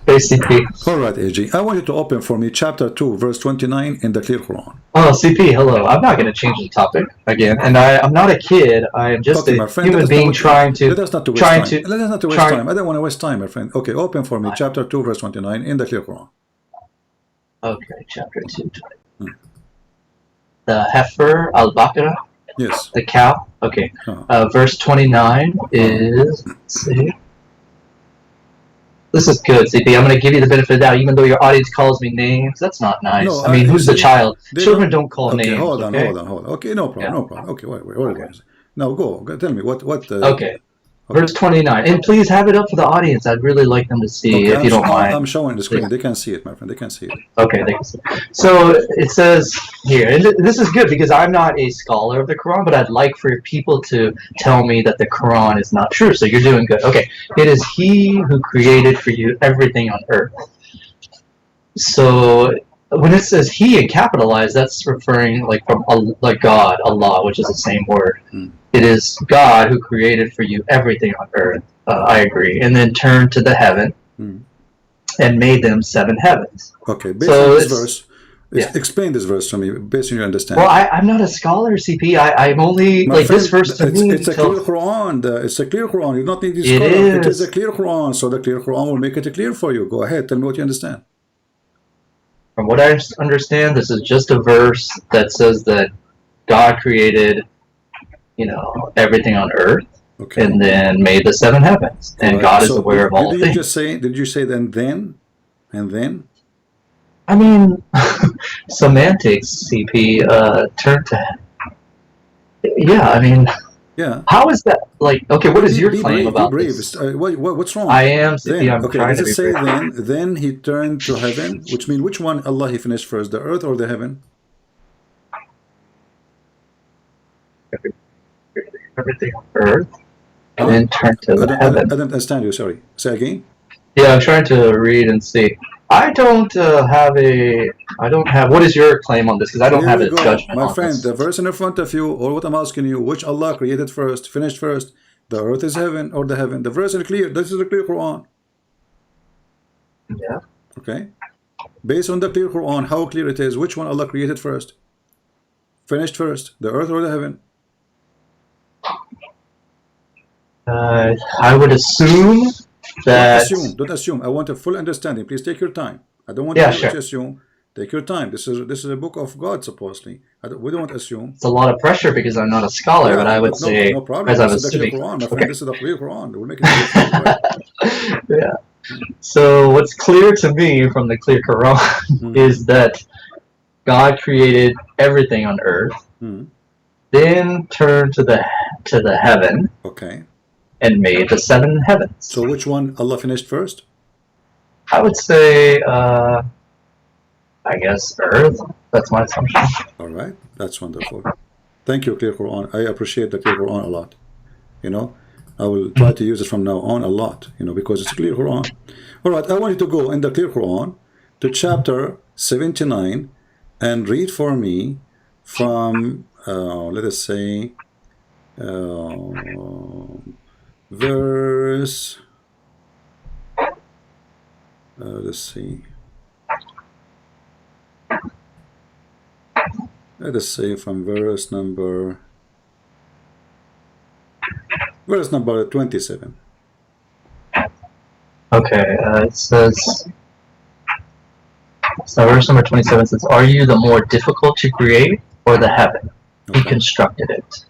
CP. All right, AG. I want you to open for me chapter 2, verse 29 in the clear Quran. Oh, CP, hello. I'm not going to change the topic again. And I'm not a kid. I am just Okay, a my friend, human being trying to... Let us not waste time. Let us not waste time. I don't want to waste time, my friend. Okay, open for me chapter 2, verse 29 in the clear Quran. Okay, chapter 2. The heifer, al-Baqarah? Yes. The cow? Okay. Verse 29 is... Let's see. This is good, CP. I'm going to give you the benefit of the doubt, even though your audience calls me names. That's not nice. No, I mean, who's the child? Children don't call names. Hold on. Okay, no problem. Okay, wait. Now go. Tell me what. Okay. Verse 29. And please have it up for the audience. I'd really like them to see, if you don't mind. I'm showing the screen. They can see it, my friend. They can see it. Okay, they can see it. So it says here, and this is good because I'm not a scholar of the Quran, but I'd like for people to tell me that the Quran is not true. So you're doing good. Okay. It is He who created for you everything on earth. So when it says He and capitalized, that's referring from God, Allah, which is the same word. It is God who created for you everything on earth. I agree. And then turned to the heaven and made them 7 heavens. Okay, based on this verse, explain this verse to me, based on your understanding. Well, I'm not a scholar, CP. I'm only, friend, this verse to me... It's a clear Quran. It's a clear Quran. You don't need this Quran. It is a clear Quran, so the clear Quran will make it clear for you. Go ahead, tell me what you understand. From what I understand, this is just a verse that says that God created... everything on earth, and then made the 7 heavens, and God is aware of all things. Did you say then, and then? I mean, semantics, CP, turn to... Yeah, I mean... Yeah. How is that, okay, what is your claim about this? What's wrong? I am, CP, I'm trying to be say then he turned to heaven, which means which one Allah he finished first, the earth or the heaven? Everything on earth, and then turn to heaven. I don't understand you, sorry. Say again? Yeah, I'm trying to read and see. I don't have, what is your claim on this? Because I don't have a judgment my friend, the verse in front of you, or what I'm asking you, which Allah created first, finished first, the earth is heaven or the heaven? The verse is clear. This is the clear Quran. Yeah. Okay. Based on the clear Quran, how clear it is, which one Allah created first? Finished first, the earth or the heaven? I would assume that... Don't assume. I want a full understanding. Please take your time. I don't want you to assume. Take your time. This is a book of God, supposedly. We don't assume. It's a lot of pressure because I'm not a scholar, but I would say... No problem. As this is the clear Quran, my friend. This is the clear Quran. We'll make it clear. Yeah. So what's clear to me from the clear Quran is that God created everything on earth, then turned to the heaven, and made the 7 heavens. So which one Allah finished first? I would say, I guess earth. That's my assumption. All right, that's wonderful. Thank you, clear Quran. I appreciate the clear Quran a lot. I will try to use it from now on a lot. Because it's clear Quran. All right, I want you to go in the clear Quran to chapter 79 and read for me from let us say verse let's see, let us say from verse number 27. Okay, it says, so verse number 27 says, are you the more difficult to create or the heaven? He constructed it.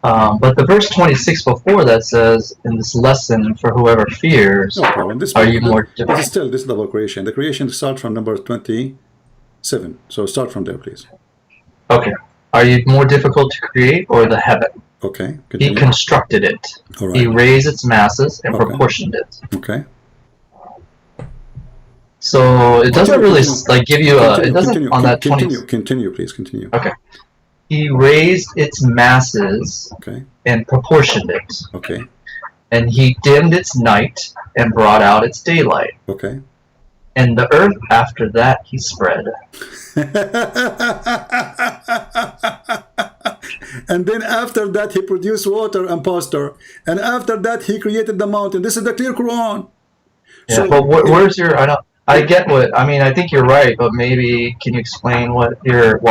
But the verse 26 before that says, in this lesson for whoever fears, are you more difficult? This is double creation. The creation starts from number 27. So start from there, please. Okay. Are you more difficult to create or the heaven? Okay. Continue. He constructed it. Right. He raised its masses and proportioned it. Okay. So it doesn't really give you a... It doesn't on that 20... Continue, please. Continue. Okay. He raised its masses and proportioned it. Okay. And he dimmed its night and brought out its daylight. Okay. And the earth after that he spread. And then after that he produced water and pasture, and after that he created the mountain. This is the clear Quran. Yeah, So but where's your? I don't. I get what I mean. I think you're right, but maybe can you explain why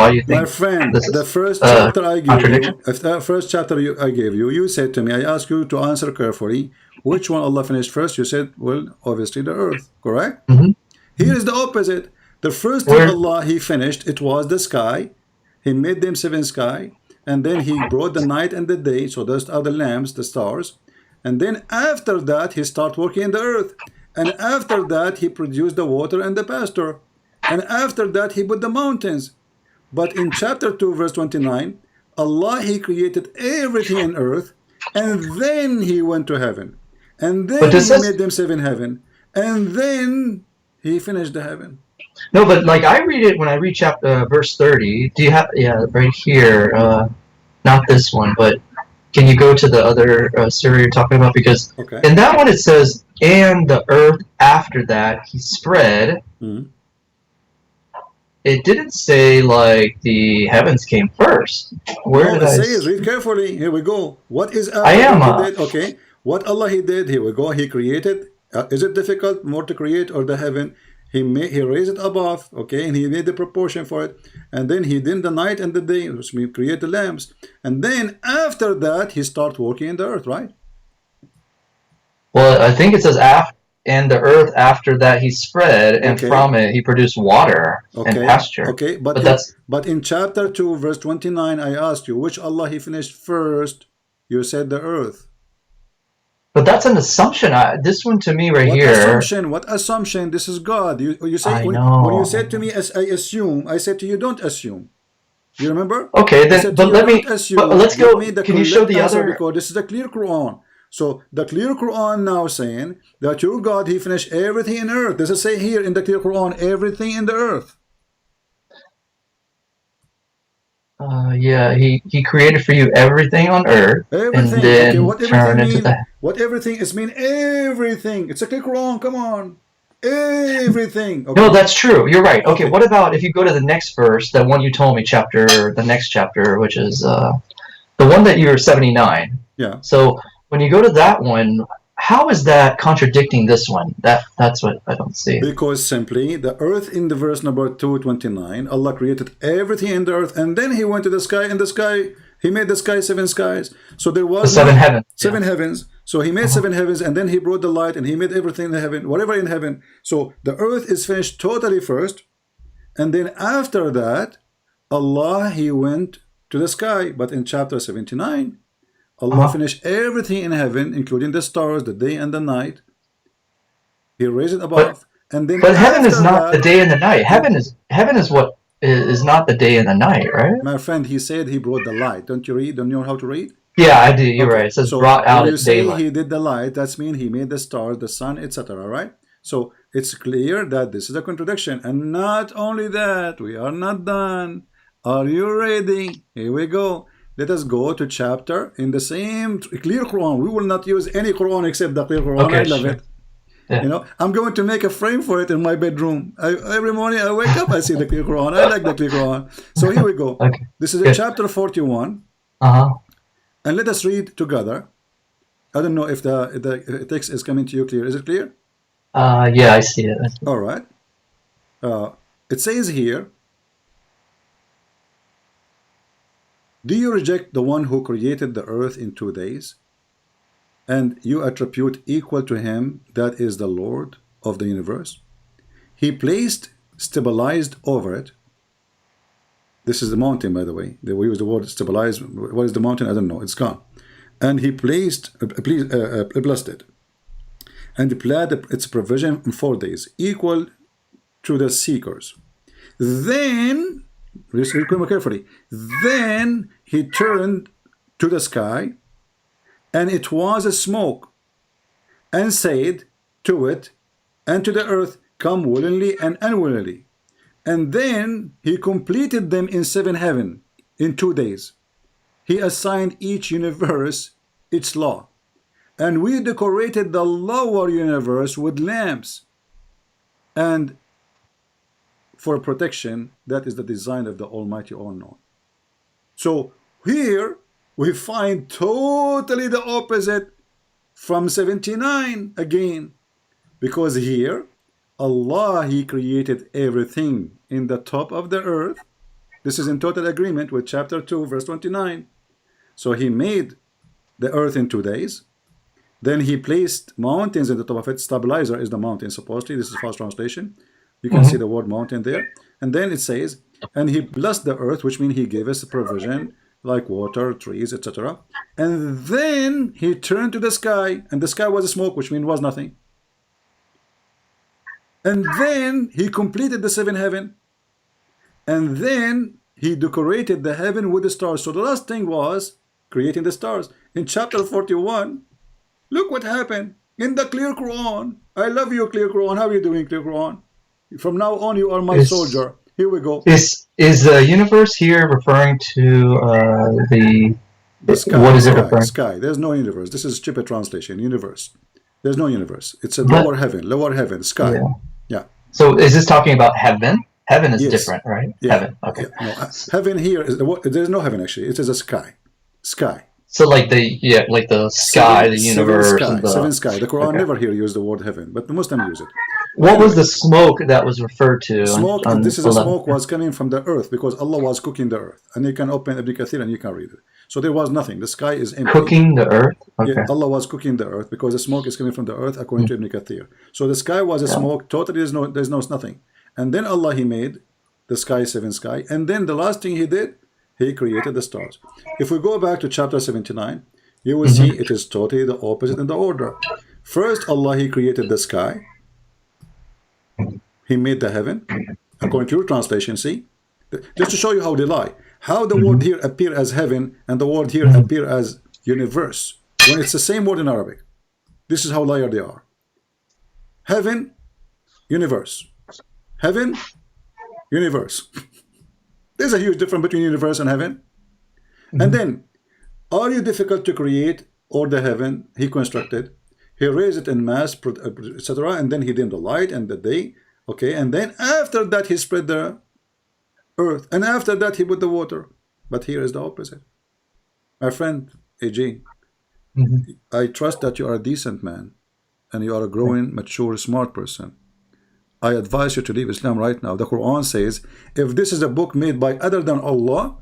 you my think friend, this the is first chapter I gave contradiction? you, the first chapter I gave you, you said to me, I asked you to answer carefully, which one Allah finished first? You said, well, obviously the earth, correct? Mm-hmm. Here is the opposite. The first thing Where? Allah He finished, it was the sky. He made them seven sky, and then He brought the night and the day. So those are the lamps, the stars. And then after that, He started working in the earth. And after that, He produced the water and the pasture. And after that, He put the mountains. But in chapter 2, verse 29, Allah He created everything in earth, and then He went to heaven. And But then does He this? made them seven heaven. And then He finished the heaven. No, but like I read it when I read chapter verse 30. Do you have? Yeah, right here. Not this one, but can you go to the other surah you're talking about? Because Okay. in that one it says, "And the earth after that He spread." Mm-hmm. It didn't say like the heavens came first. Where No, did it I? says, read carefully. Here we go. What is I after am. what He did? Okay. What Allah He did, here we go. He created. Is it difficult more to create or the heaven? He raised it above, okay, and He made the proportion for it, and then He did the night and the day, which means create the lamps, and then after that He start working in the earth, right? Well, I think it says after, and the earth after that He spread, and Okay. from it He produced water and Okay, pasture. okay, but in chapter 2, verse 29, I asked you which Allah He finished first. You said the earth. But that's an assumption. This one to me right What here. assumption? What assumption? This is God. You say I when know. you said to me, as I assume, I said to you, don't assume. You remember? Okay, I then. said to But you, let me. don't assume. But let's Give go. me the Can you show correct the answer, other? because this is the clear Quran. So the clear Quran now saying that your God He finished everything in earth. Does it say here in the clear Quran everything in the earth? Yeah, he created for you everything on earth, Everything. and then Okay, what turn everything into mean? the. What everything is mean? Everything. It's a clear Quran. Come on. Everything. No, Okay. that's true. You're right. Okay, Okay. what about if you go to the next verse, the one you told me, the next chapter, which is the one that you're 79. Yeah. So when you go to that one, how is that contradicting this one? That's what I don't see. Because simply the earth in the verse number 229, Allah created everything in the earth, and then He went to the sky. In the sky, He made the sky seven skies. So there The was seven heavens. seven heavens. So He made seven heavens, and then He brought the light, and He made everything in the heaven, whatever in heaven. So the earth is finished totally first, and then after that, Allah He went to the sky. But in chapter 79, Allah finished everything in heaven, including the stars, the day and the night. He raised it above, and then But heaven is after not the that, day and the night. Heaven is what is not the day and the night, right? my friend, He said He brought the light. Don't you read? Don't you know how to read? Yeah, I do. You're Okay. right. It says So brought out when you at say daylight. He did the light, that's mean He made the stars, the sun, etc. Right? So it's clear that this is a contradiction. And not only that, we are not done. Are you ready? Here we go. Let us go to chapter in the same clear Quran. We will not use any Quran except the clear Quran. Okay, I love sure. it. Yeah. You know, I'm going to make a frame for it in my bedroom. Every morning I wake up, I see the clear Quran. I like the clear Quran. So here we go. Okay. This is in Good. chapter 41. Uh-huh. And let us read together. I don't know if the text is coming to you clear. Is it clear? Yeah, I see it. All right. It says here, do you reject the one who created the earth in 2 days, and you attribute equal to Him, that is the Lord of the universe? He placed, stabilized over it. This is the mountain, by the way. We use the word stabilize. What is the mountain? I don't know. It's gone. And He blessed it, and applied its provision in 4 days, equal to the seekers. Then, listen carefully, then He turned to the sky, and it was a smoke, and said to it and to the earth, come willingly and unwillingly. And then He completed them in 7 heaven in 2 days. He assigned each universe its law, and we decorated the lower universe with lamps, and for protection. That is the design of the Almighty All-Known. So here we find totally the opposite from 79 again. Because here, Allah, He created everything in the top of the earth. This is in total agreement with chapter 2, verse 29. So He made the earth in 2 days. Then He placed mountains in the top of it. Stabilizer is the mountain, supposedly. This is false translation. You can see the word mountain there. And then it says, and He blessed the earth, which means He gave us provision, like water, trees, etc. And then He turned to the sky, and the sky was smoke, which means was nothing. And then He completed the 7th heaven. And then He decorated the heaven with the stars. So the last thing was creating the stars. In chapter 41, look what happened in the clear Quran. I love you, clear Quran. How are you doing, clear Quran? From now on, you are my soldier. Here we go. Is the universe here referring to the sky? What is it referring? Sky. There's no universe. This is stupid translation. Universe. There's no universe. It's a lower heaven, sky. Yeah. So is this talking about heaven? Heaven is Yes. different, right? Yeah. Heaven. Okay. Yeah. No, heaven here is there's no heaven actually. It is a sky. Sky. So like the sky, the universe, seven sky. The Quran never here use the word heaven, but the Muslims use it. What was the smoke that was referred to? Smoke. This is a smoke was coming from the earth because Allah was cooking the earth, and you can open Ibn Kathir and you can read it. So there was nothing. The sky is empty. Cooking the earth. Okay. Yeah, Allah was cooking the earth because the smoke is coming from the earth according to Ibn Kathir. So the sky was a smoke. Totally, there's no nothing. And then Allah He made the sky, 7 sky, and then the last thing He did, He created the stars. If we go back to chapter 79, you will see it is totally the opposite in the order. First, Allah He created the sky. He made the heaven. According to your translation, see? Just to show you how they lie. How the word here appear as heaven and the word here appear as universe. When it's the same word in Arabic. This is how liar they are. Heaven, universe. Heaven, universe. There's a huge difference between universe and heaven. And then, are you difficult to create or the heaven He constructed? He raised it in mass, etc. And then He dimmed the light and the day. Okay, and then after that He spread the earth. And after that He put the water. But here is the opposite. My friend, AJ, I trust that you are a decent man. And you are a growing, mature, smart person. I advise you to leave Islam right now. The Quran says, if this is a book made by other than Allah,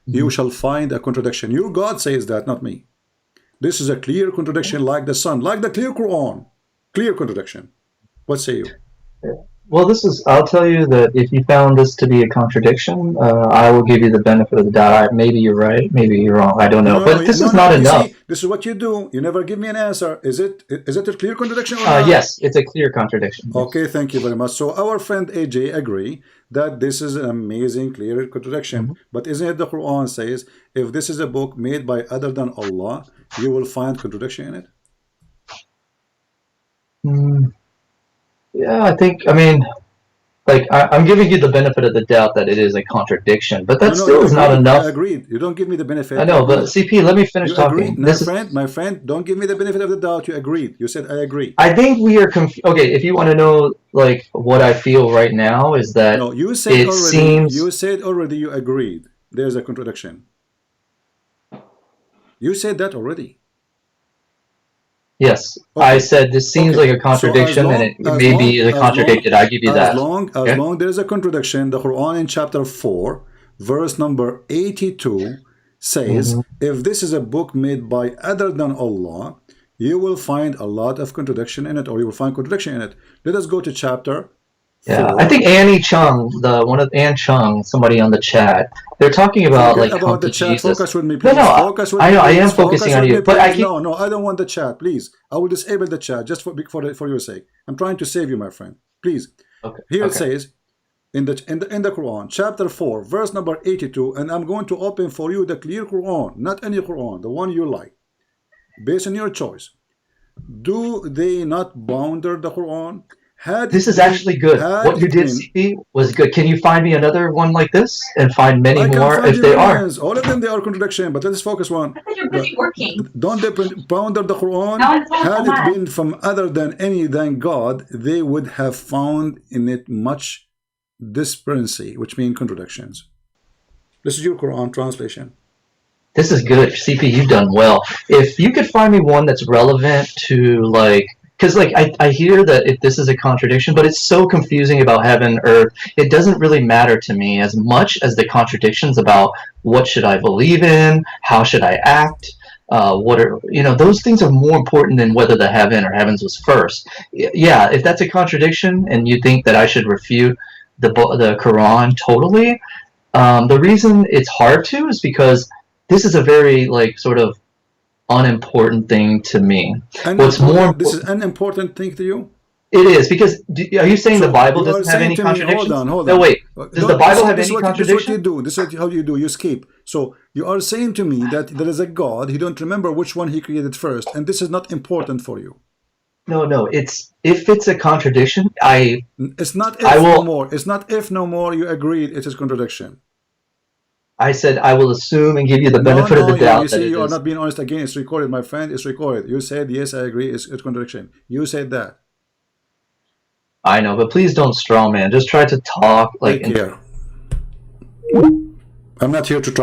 you shall find a contradiction. Your God says that, not me. This is a clear contradiction like the sun, like the clear Quran. Clear contradiction. What say you? Well, I'll tell you that if you found this to be a contradiction, I will give you the benefit of the doubt. Maybe you're right, maybe you're wrong. I don't know. But this is not enough. See, this is what you do. You never give me an answer. Is it a clear contradiction or not? Yes, it's a clear contradiction. Okay, thank you very much. So our friend AJ agree that this is an amazing, clear contradiction. But isn't it the Quran says, if this is a book made by other than Allah, you will find contradiction in it? Yeah, I'm giving you the benefit of the doubt that it is a contradiction, but that still is not enough. I agreed. You don't give me the benefit. I know, but CP, let me finish talking. My friend, don't give me the benefit of the doubt. You agreed. You said I agree. I think we are confused. Okay, if you want to know, like, what I feel right now is that you said already you agreed. There's a contradiction. You said that already. Yes, okay. I said this seems like a contradiction, and it may be contradicted. I give you that. As long there is a contradiction, the Quran in chapter 4, verse number 82 says, if this is a book made by other than Allah, you will find a lot of contradiction in it, or you will find contradiction in it. Let us go to chapter 4. I think Annie Chung, Ann Chung, somebody on the chat, they're talking about about the chat. Jesus. Focus with me, please. I am focusing on you, but I don't want the chat, please. I will disable the chat just for your sake. I'm trying to save you, my friend. Please. Here it says in the Quran, chapter 4, verse number 82, and I'm going to open for you the clear Quran, not any Quran, the one you like, based on your choice. Do they not bounder the Quran? This is actually good. What you did, CP, was good. Can you find me another one like this and find many more if they are? All of them, they are contradiction, but let's focus one. I thought you're busy working. Don't they ponder the Quran? Had it been from other than any than God, they would have found in it much disparity, which means contradictions. This is your Quran translation. This is good. CP, you've done well. If you could find me one that's relevant to like, because like I hear that if this is a contradiction, but it's so confusing about heaven, earth. It doesn't really matter to me as much as the contradictions about what should I believe in, how should I act. What are those things are more important than whether the heaven or heavens was first. Yeah, if that's a contradiction and you think that I should refute the Quran totally, the reason it's hard to is because this is a very like sort of unimportant thing to me. What's more this is an important thing to you? It is because are you saying So the Bible you are doesn't have saying any to me, contradictions? hold on. No, wait. Does the Bible have This is any what you contradictions? do. This is how you do. You skip. So you are saying to me that there is a God. He don't remember which one he created first, and this is not important for you. No. It's if it's a contradiction, It's not if no more. It's not if no more. You agreed it is contradiction. I said I will assume and give you the benefit of the doubt. You see, you are not being honest again. It's recorded, my friend. It's recorded. You said yes, I agree. It's contradiction. You said that. I know, but please don't straw man. Just try to talk like. I'm not here to try.